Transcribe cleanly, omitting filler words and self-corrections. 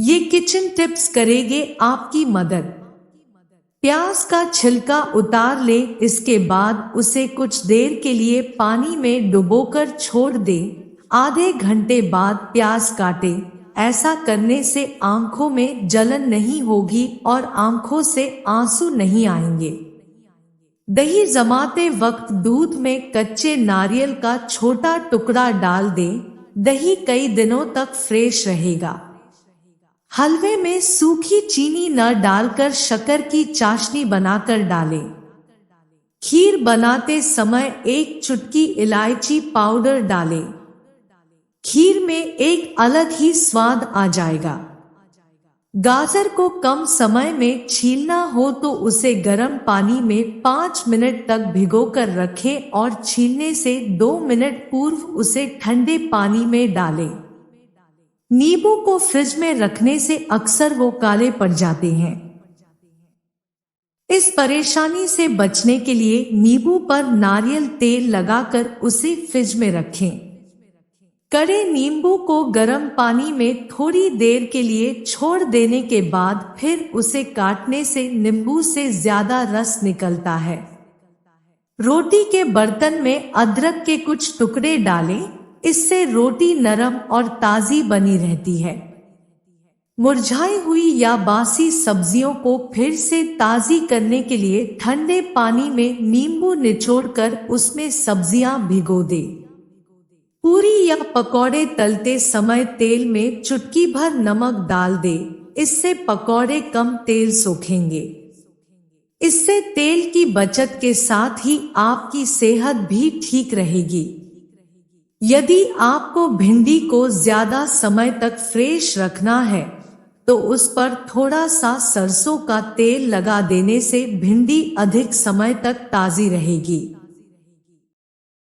ये kitchen tips करेंगे आपकी मदद। प्याज का छिलका उतार ले, इसके बाद उसे कुछ देर के लिए पानी में डुबोकर छोड़ दे। आधे घंटे बाद प्याज काटे। ऐसा करने से आंखों में जलन नहीं होगी और आंखों से आंसू नहीं आएंगे। दही जमाते वक्त दूध में कच्चे नारियल का छोटा टुकड़ा डाल दे। दही कई दिनों तक फ्रेश रहेगा। हलवे में सूखी चीनी न डालकर शक्कर की चाशनी बनाकर डालें। खीर बनाते समय एक चुटकी इलायची पाउडर डालें। खीर में एक अलग ही स्वाद आ जाएगा। गाजर को कम समय में छीलना हो तो उसे गर्म पानी में 5 मिनट तक भिगोकर रखें और छीलने से 2 मिनट पूर्व उसे ठंडे पानी में डालें। नींबू को फ्रिज में रखने से अक्सर वो काले पड़ जाते हैं। इस परेशानी से बचने के लिए नींबू पर नारियल तेल लगाकर उसे फ्रिज में रखें। कड़े नींबू को गर्म पानी में थोड़ी देर के लिए छोड़ देने के बाद फिर उसे काटने से नींबू से ज्यादा रस निकलता है। रोटी के बर्तन में अदरक के कुछ टुकड़े डालें, इससे रोटी नरम और ताजी बनी रहती है। मुरझाई हुई या बासी सब्जियों को फिर से ताजी करने के लिए ठंडे पानी में नींबू निचोड़कर उसमें सब्जियां भिगो दे। पूरी या पकौड़े तलते समय तेल में चुटकी भर नमक डाल दे, इससे पकौड़े कम तेल सोखेंगे। इससे तेल की बचत के साथ ही आपकी सेहत भी ठीक रहेगी। यदि आपको भिंडी को ज्यादा समय तक फ्रेश रखना है तो उस पर थोड़ा सा सरसों का तेल लगा देने से भिंडी अधिक समय तक ताजी रहेगी।